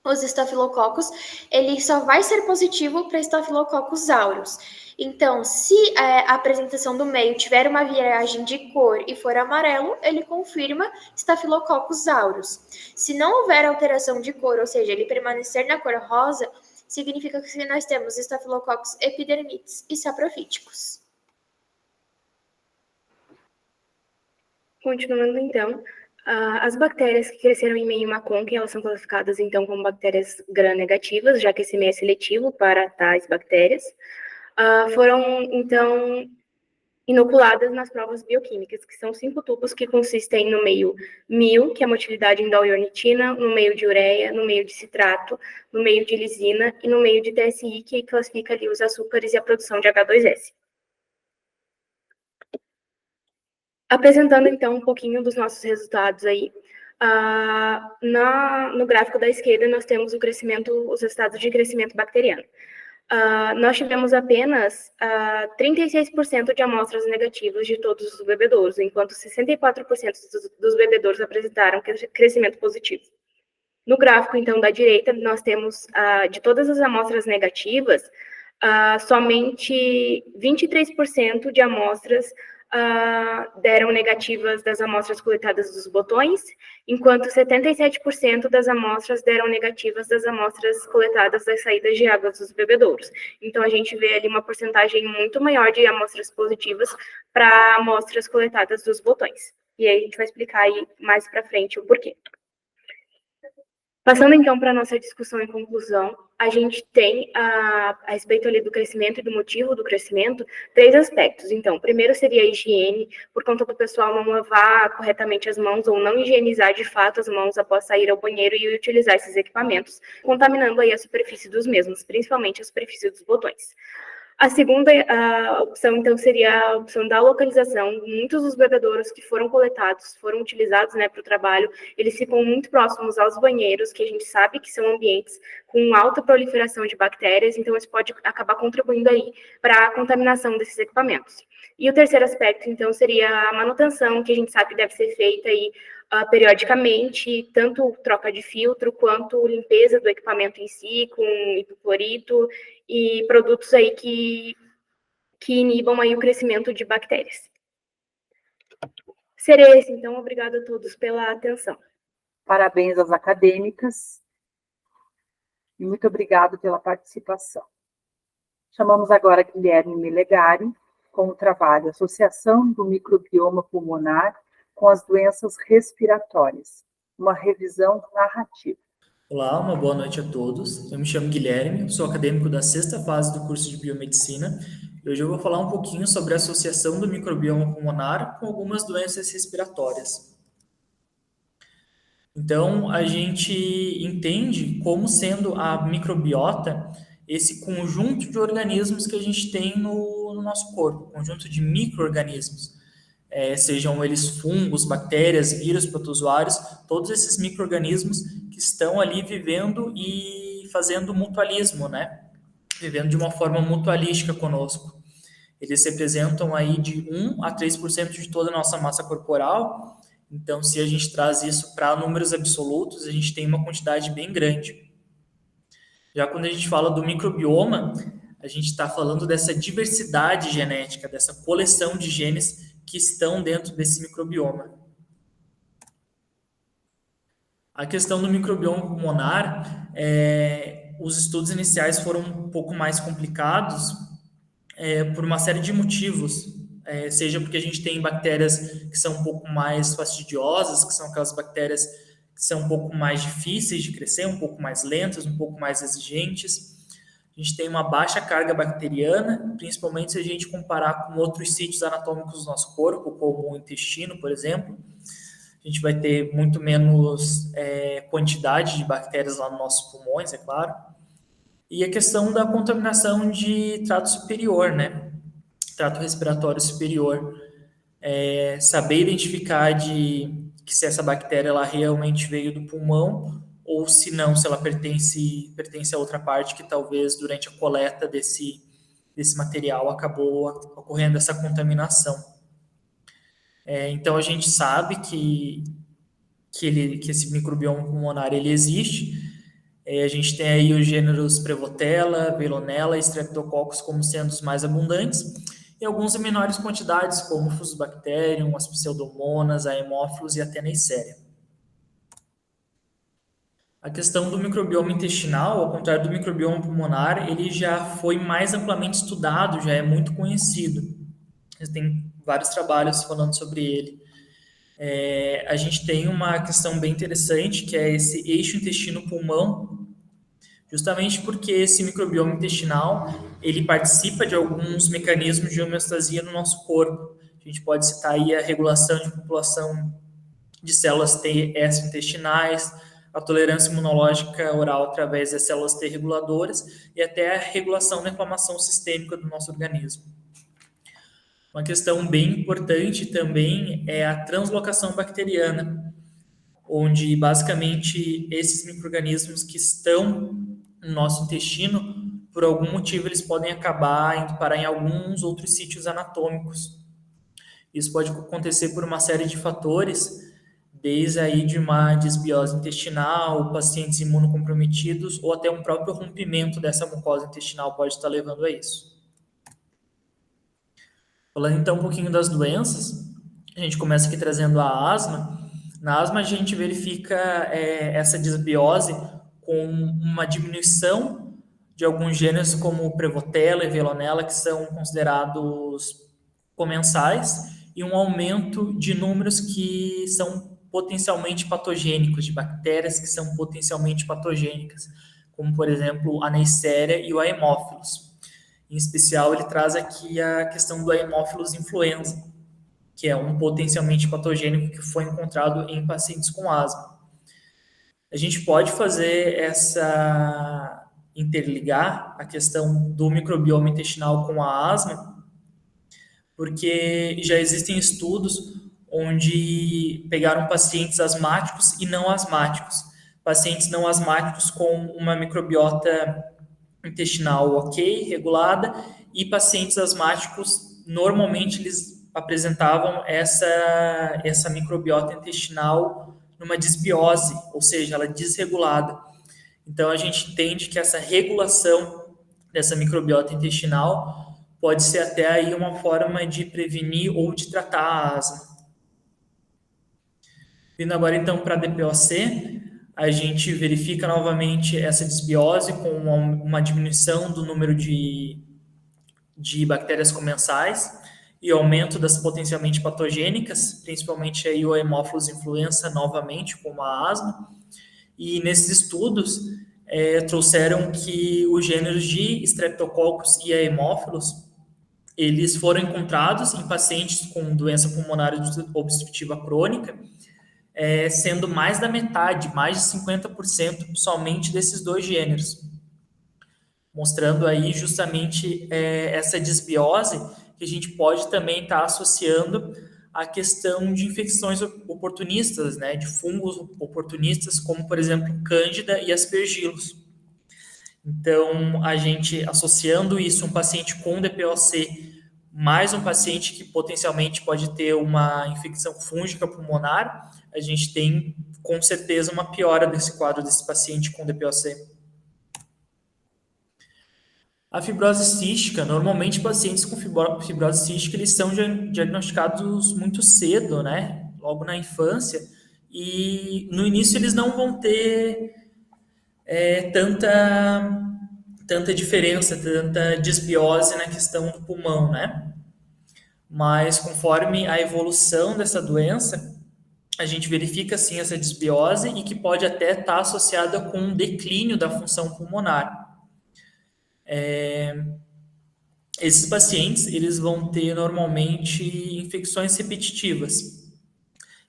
os estafilococos. Ele só vai ser positivo para Staphylococcus aureus. Então, se a apresentação do meio tiver uma viragem de cor e for amarelo, ele confirma Staphylococcus aureus. Se não houver alteração de cor, ou seja, ele permanecer na cor rosa, significa que nós temos Staphylococcus epidermidis e saprophyticus. Continuando, então, As bactérias que cresceram em meio macon, elas são classificadas, então, como bactérias gram-negativas, já que esse meio é seletivo para tais bactérias, foram, então, inoculadas nas provas bioquímicas, que são 5 tubos que consistem no meio mil, que é a motilidade indol e ornitina, no meio de ureia, no meio de citrato, no meio de lisina e no meio de TSI, que classifica ali os açúcares e a produção de H2S. Apresentando, então, um pouquinho dos nossos resultados aí. No gráfico da esquerda, nós temos os resultados de crescimento bacteriano. Nós tivemos apenas 36% de amostras negativas de todos os bebedouros, enquanto 64% dos bebedouros apresentaram crescimento positivo. No gráfico, então, da direita, nós temos, de todas as amostras negativas, somente 23% de amostras deram negativas das amostras coletadas dos botões, enquanto 77% das amostras deram negativas das amostras coletadas das saídas de água dos bebedouros. Então, a gente vê ali uma porcentagem muito maior de amostras positivas para amostras coletadas dos botões. E aí a gente vai explicar aí mais para frente o porquê. Passando, então, para a nossa discussão e conclusão, a gente tem, a respeito ali do crescimento e do motivo do crescimento, 3 aspectos. Então, primeiro seria a higiene, por conta do pessoal não lavar corretamente as mãos ou não higienizar de fato as mãos após sair ao banheiro e utilizar esses equipamentos, contaminando aí a superfície dos mesmos, principalmente a superfície dos botões. A segunda opção, então, seria a opção da localização. Muitos dos bebedouros que foram coletados, foram utilizados, né, para o trabalho, eles ficam muito próximos aos banheiros, que a gente sabe que são ambientes com alta proliferação de bactérias, então isso pode acabar contribuindo aí para a contaminação desses equipamentos. E o terceiro aspecto, então, seria a manutenção, que a gente sabe que deve ser feita aí periodicamente, tanto troca de filtro quanto limpeza do equipamento em si, com hipoclorito e produtos aí que inibam aí o crescimento de bactérias. Seria esse, então, obrigada a todos pela atenção. Parabéns às acadêmicas e muito obrigado pela participação. Chamamos agora Guilherme Melegari com o trabalho Associação do Microbioma Pulmonar com as Doenças Respiratórias, uma revisão narrativa. Olá, uma boa noite a todos. Eu me chamo Guilherme, sou acadêmico da 6ª fase do curso de Biomedicina e hoje eu vou falar um pouquinho sobre a associação do microbioma pulmonar com algumas doenças respiratórias. Então, a gente entende como sendo a microbiota esse conjunto de organismos que a gente tem no nosso corpo, conjunto de micro-organismos. Sejam eles fungos, bactérias, vírus, protozoários, todos esses micro-organismos que estão ali vivendo e fazendo mutualismo, né? Vivendo de uma forma mutualística conosco. Eles representam aí de 1 a 3% de toda a nossa massa corporal, então se a gente traz isso para números absolutos, a gente tem uma quantidade bem grande. Já quando a gente fala do microbioma, a gente está falando dessa diversidade genética, dessa coleção de genes que estão dentro desse microbioma. A questão do microbioma pulmonar, os estudos iniciais foram um pouco mais complicados por uma série de motivos, seja porque a gente tem bactérias que são um pouco mais fastidiosas, que são aquelas bactérias que são um pouco mais difíceis de crescer, um pouco mais lentas, um pouco mais exigentes. A gente tem uma baixa carga bacteriana, principalmente se a gente comparar com outros sítios anatômicos do nosso corpo, como o intestino, por exemplo. A gente vai ter muito menos quantidade de bactérias lá nos nossos pulmões, é claro. E a questão da contaminação de trato superior, né? Trato respiratório superior. Saber identificar que se essa bactéria ela realmente veio do pulmão ou se não, se ela pertence a outra parte que talvez durante a coleta desse material acabou ocorrendo essa contaminação. Então a gente sabe que esse microbioma pulmonar ele existe. A gente tem aí os gêneros Prevotella, Veillonella e Streptococcus como sendo os mais abundantes, e alguns em menores quantidades, como Fusobacterium, as Pseudomonas, a Haemophilus e a Neisseria. A questão do microbioma intestinal, ao contrário do microbioma pulmonar, ele já foi mais amplamente estudado, já é muito conhecido. Tem vários trabalhos falando sobre ele. A gente tem uma questão bem interessante, que é esse eixo intestino-pulmão, justamente porque esse microbioma intestinal, ele participa de alguns mecanismos de homeostasia no nosso corpo. A gente pode citar aí a regulação de população de células T extraintestinais, a tolerância imunológica oral através das células T reguladoras e até a regulação da inflamação sistêmica do nosso organismo. Uma questão bem importante também é a translocação bacteriana, onde basicamente esses micro-organismos que estão no nosso intestino, por algum motivo eles podem acabar indo parar em alguns outros sítios anatômicos. Isso pode acontecer por uma série de fatores, desde aí de uma desbiose intestinal, pacientes imunocomprometidos ou até um próprio rompimento dessa mucosa intestinal pode estar levando a isso. Falando então um pouquinho das doenças, a gente começa aqui trazendo a asma. Na asma a gente verifica essa desbiose com uma diminuição de alguns gêneros como Prevotella e Veillonella, que são considerados comensais, e um aumento de números que são potencialmente patogênicos, de bactérias que são potencialmente patogênicas, como por exemplo a Neisseria e o Haemophilus. Em especial, ele traz aqui a questão do Haemophilus influenza, que é um potencialmente patogênico que foi encontrado em pacientes com asma. A gente pode fazer interligar a questão do microbioma intestinal com a asma, porque já existem estudos onde pegaram pacientes asmáticos e não asmáticos. Pacientes não asmáticos com uma microbiota intestinal ok, regulada, e pacientes asmáticos, normalmente eles apresentavam essa microbiota intestinal numa desbiose, ou seja, ela desregulada. Então, a gente entende que essa regulação dessa microbiota intestinal pode ser até aí uma forma de prevenir ou de tratar a asma. Vindo agora, então, para a DPOC, a gente verifica novamente essa desbiose com uma diminuição do número de bactérias comensais e aumento das potencialmente patogênicas, principalmente aí o Haemophilus influenza novamente, como a asma. E nesses estudos trouxeram que os gêneros de Streptococcus e Haemophilus, eles foram encontrados em pacientes com doença pulmonar obstrutiva crônica, sendo mais da metade, mais de 50% somente desses dois gêneros, mostrando aí justamente essa desbiose que a gente pode também estar associando à questão de infecções oportunistas, né, de fungos oportunistas, como, por exemplo, Cândida e Aspergillus. Então, a gente associando isso, um paciente com DPOC, mais um paciente que potencialmente pode ter uma infecção fúngica pulmonar, a gente tem, com certeza, uma piora desse quadro desse paciente com DPOC. A fibrose cística, normalmente pacientes com fibrose cística, eles são diagnosticados muito cedo, né? Logo na infância, e no início eles não vão ter tanta diferença, tanta desbiose na questão do pulmão, né? Mas conforme a evolução dessa doença, a gente verifica sim essa desbiose e que pode até estar associada com um declínio da função pulmonar. Esses pacientes, eles vão ter normalmente infecções repetitivas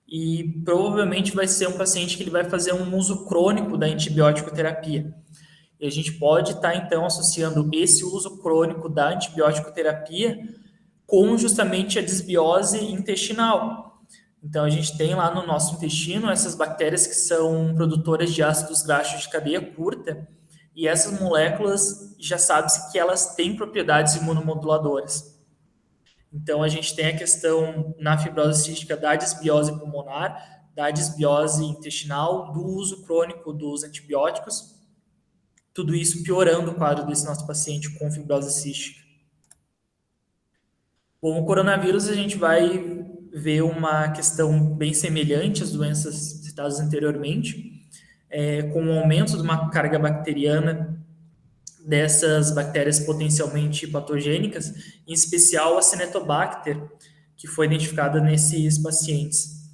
e provavelmente vai ser um paciente que ele vai fazer um uso crônico da antibiótico terapia. E a gente pode estar, então, associando esse uso crônico da antibiótico terapia com justamente a desbiose intestinal. Então, a gente tem lá no nosso intestino essas bactérias que são produtoras de ácidos graxos de cadeia curta, e essas moléculas já sabe-se que elas têm propriedades imunomoduladoras. Então, a gente tem a questão na fibrose cística da desbiose pulmonar, da desbiose intestinal, do uso crônico dos antibióticos, tudo isso piorando o quadro desse nosso paciente com fibrose cística. Bom, o coronavírus a gente vai ver uma questão bem semelhante às doenças citadas anteriormente, com o aumento de uma carga bacteriana dessas bactérias potencialmente patogênicas, em especial a Cinetobacter, que foi identificada nesses pacientes.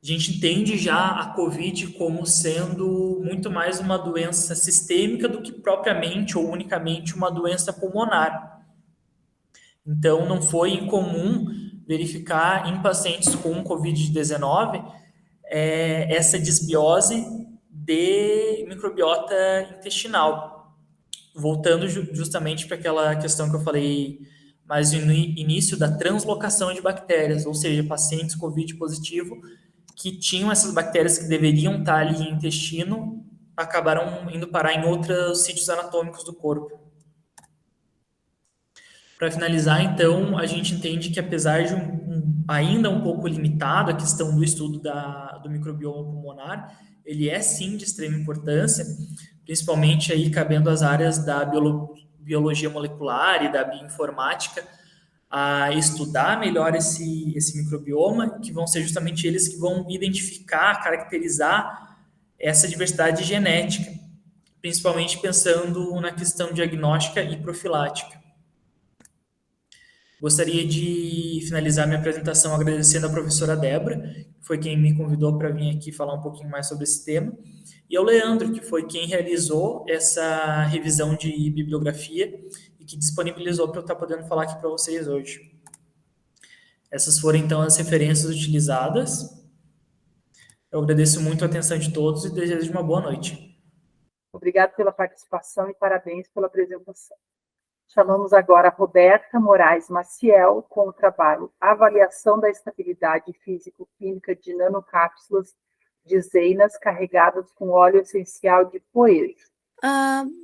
A gente entende já a COVID como sendo muito mais uma doença sistêmica do que propriamente ou unicamente uma doença pulmonar. Então, não foi incomum verificar em pacientes com COVID-19 essa desbiose de microbiota intestinal. Voltando justamente para aquela questão que eu falei mais no início da translocação de bactérias, ou seja, pacientes COVID positivo que tinham essas bactérias que deveriam estar ali no intestino acabaram indo parar em outros sítios anatômicos do corpo. Para finalizar, então, a gente entende que apesar de ainda um pouco limitado a questão do estudo do microbioma pulmonar, ele é sim de extrema importância, principalmente aí cabendo as áreas da biologia molecular e da bioinformática, a estudar melhor esse microbioma, que vão ser justamente eles que vão identificar, caracterizar essa diversidade genética, principalmente pensando na questão diagnóstica e profilática. Gostaria de finalizar minha apresentação agradecendo a professora Débora, que foi quem me convidou para vir aqui falar um pouquinho mais sobre esse tema, e ao Leandro, que foi quem realizou essa revisão de bibliografia e que disponibilizou para eu estar podendo falar aqui para vocês hoje. Essas foram, então, as referências utilizadas. Eu agradeço muito a atenção de todos e desejo uma boa noite. Obrigado pela participação e parabéns pela apresentação. Chamamos agora a Roberta Moraes Maciel com o trabalho Avaliação da Estabilidade Físico-Química de Nanocápsulas de Zeinas carregadas com óleo essencial de poejo.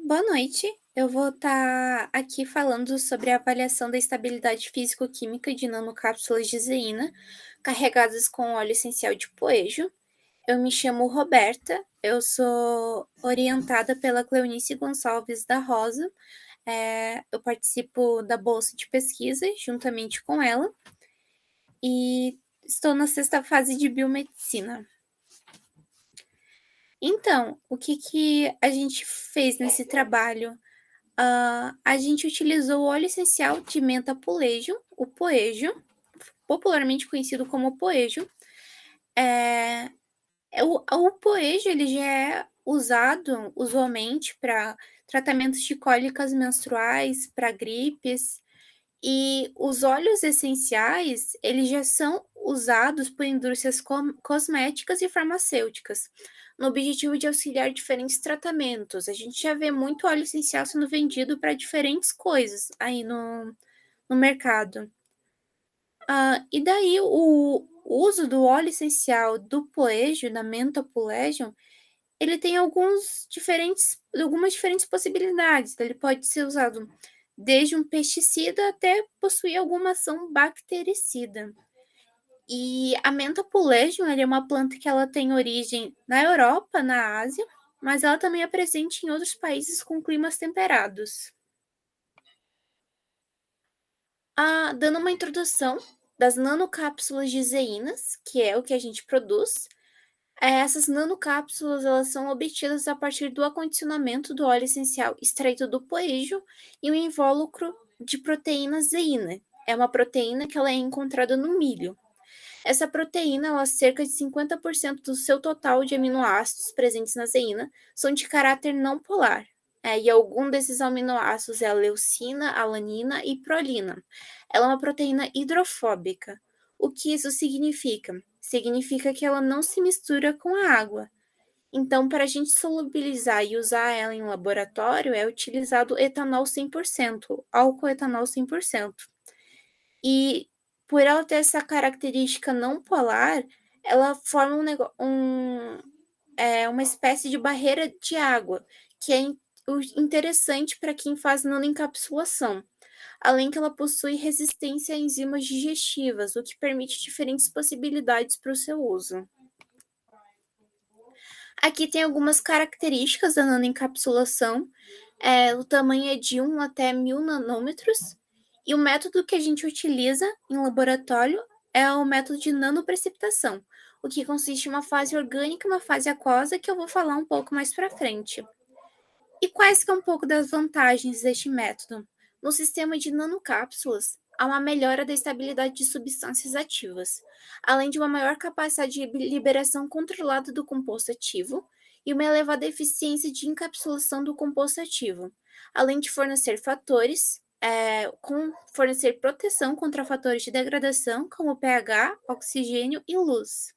Boa noite. Eu vou estar aqui falando sobre a avaliação da estabilidade físico-química de nanocápsulas de zeína carregadas com óleo essencial de poejo. Eu me chamo Roberta, eu sou orientada pela Cleonice Gonçalves da Rosa. Eu participo da bolsa de pesquisa juntamente com ela e estou na 6ª fase de biomedicina. Então, o que a gente fez nesse trabalho? A gente utilizou o óleo essencial de menta pulejo, o poejo, popularmente conhecido como poejo. O poejo ele já é usado usualmente para tratamentos de cólicas menstruais, para gripes, e os óleos essenciais, eles já são usados por indústrias cosméticas e farmacêuticas, no objetivo de auxiliar diferentes tratamentos. A gente já vê muito óleo essencial sendo vendido para diferentes coisas aí no mercado. E daí o uso do óleo essencial do poejo, da menta pulejo, ele tem algumas diferentes possibilidades. Ele pode ser usado desde um pesticida até possuir alguma ação bactericida. E a menta pulejo é uma planta que ela tem origem na Europa, na Ásia, mas ela também é presente em outros países com climas temperados. Dando uma introdução das nanocápsulas de zeínas, que é o que a gente produz. Essas nanocápsulas elas são obtidas a partir do acondicionamento do óleo essencial extraído do poejo e um invólucro de proteína zeína. É uma proteína que ela é encontrada no milho. Essa proteína, cerca de 50% do seu total de aminoácidos presentes na zeína são de caráter não polar. E algum desses aminoácidos é a leucina, alanina e prolina. Ela é uma proteína hidrofóbica. O que isso significa? Significa que ela não se mistura com a água. Então, para a gente solubilizar e usar ela em laboratório, é utilizado etanol 100%, álcool etanol 100%. E por ela ter essa característica não polar, ela forma uma espécie de barreira de água, que é interessante para quem faz nanoencapsulação. Além que ela possui resistência a enzimas digestivas, o que permite diferentes possibilidades para o seu uso. Aqui tem algumas características da nanoencapsulação. O tamanho é de 1 até 1000 nanômetros. E o método que a gente utiliza em laboratório é o método de nanoprecipitação, o que consiste em uma fase orgânica e uma fase aquosa, que eu vou falar um pouco mais para frente. E quais que é um pouco das vantagens deste método? No sistema de nanocápsulas, a uma melhora da estabilidade de substâncias ativas, além de uma maior capacidade de liberação controlada do composto ativo e uma elevada eficiência de encapsulação do composto ativo, além de fornecer fornecer proteção contra fatores de degradação, como pH, oxigênio e luz.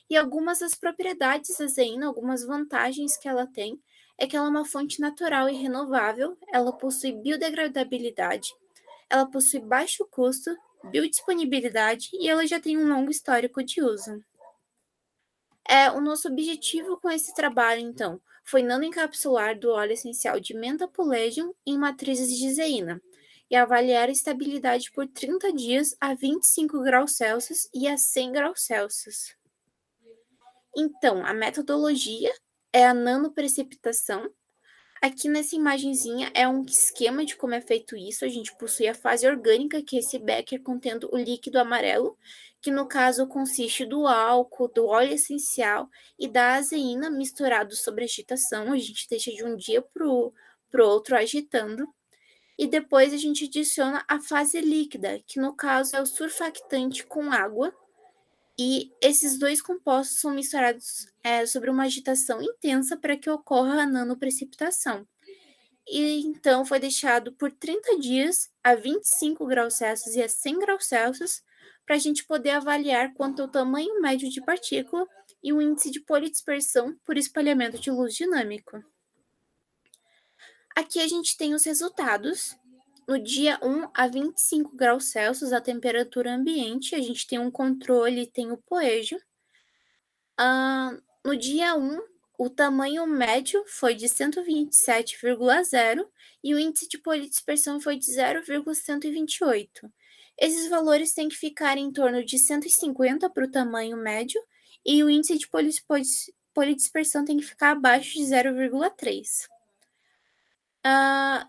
E algumas das propriedades da zeína, algumas vantagens que ela tem, é que ela é uma fonte natural e renovável, ela possui biodegradabilidade, ela possui baixo custo, biodisponibilidade e ela já tem um longo histórico de uso. O nosso objetivo com esse trabalho, então, foi nanoencapsular do óleo essencial de menta pulegium em matrizes de zeína e avaliar a estabilidade por 30 dias a 25 graus Celsius e a 100 graus Celsius. Então, a metodologia é a nanoprecipitação. Aqui nessa imagenzinha é um esquema de como é feito isso. A gente possui a fase orgânica, que é esse becker contendo o líquido amarelo, que no caso consiste do álcool, do óleo essencial e da azeína misturados sobre agitação. A gente deixa de um dia para o outro agitando. E depois a gente adiciona a fase líquida, que no caso é o surfactante com água. E esses dois compostos são misturados sobre uma agitação intensa para que ocorra a nanoprecipitação. E então foi deixado por 30 dias a 25 graus Celsius e a 100 graus Celsius para a gente poder avaliar quanto ao tamanho médio de partícula e o índice de polidispersão por espalhamento de luz dinâmico. Aqui a gente tem os resultados. No dia 1 a 25 graus Celsius, a temperatura ambiente, a gente tem um controle, tem o poejo. No dia 1, o tamanho médio foi de 127,0 e o índice de polidispersão foi de 0,128. Esses valores têm que ficar em torno de 150 para o tamanho médio e o índice de polidispersão tem que ficar abaixo de 0,3.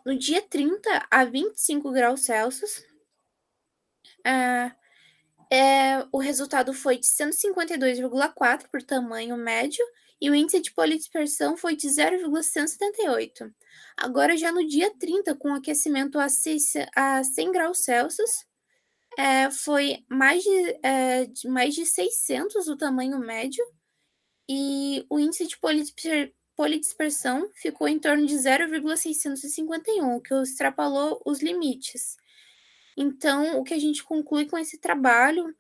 No dia 30 a 25 graus Celsius, o resultado foi de 152,4 por tamanho médio e o índice de polidispersão foi de 0,178. Agora, já no dia 30, com aquecimento a 100 graus Celsius, foi mais de 600 o tamanho médio e o índice de polidispersão ficou em torno de 0,651, o que extrapolou os limites. Então, o que a gente conclui com esse trabalho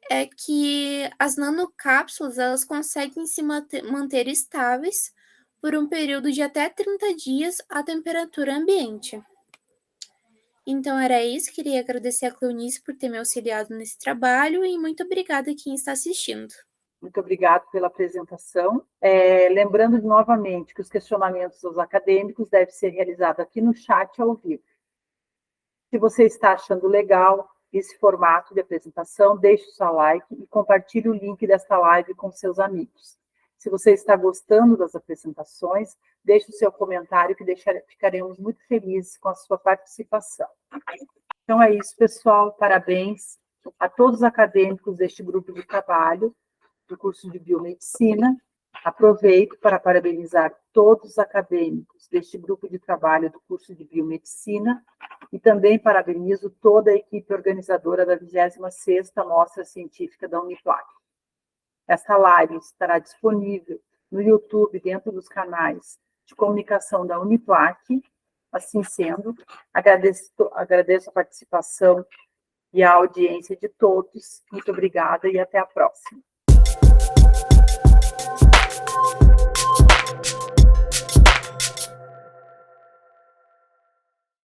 é que as nanocápsulas elas conseguem se manter estáveis por um período de até 30 dias à temperatura ambiente. Então, era isso. Queria agradecer a Cleonice por ter me auxiliado nesse trabalho e muito obrigada a quem está assistindo. Muito obrigado pela apresentação. Lembrando novamente que os questionamentos dos acadêmicos devem ser realizados aqui no chat ao vivo. Se você está achando legal esse formato de apresentação, deixe o seu like e compartilhe o link desta live com seus amigos. Se você está gostando das apresentações, deixe o seu comentário que ficaremos muito felizes com a sua participação. Então é isso, pessoal. Parabéns a todos os acadêmicos deste grupo de trabalho do curso de Biomedicina. Aproveito para parabenizar todos os acadêmicos deste grupo de trabalho do curso de Biomedicina e também parabenizo toda a equipe organizadora da 26ª Mostra Científica da Uniplac. Esta live estará disponível no YouTube dentro dos canais de comunicação da Uniplac. Assim sendo, agradeço a participação e a audiência de todos. Muito obrigada e até a próxima.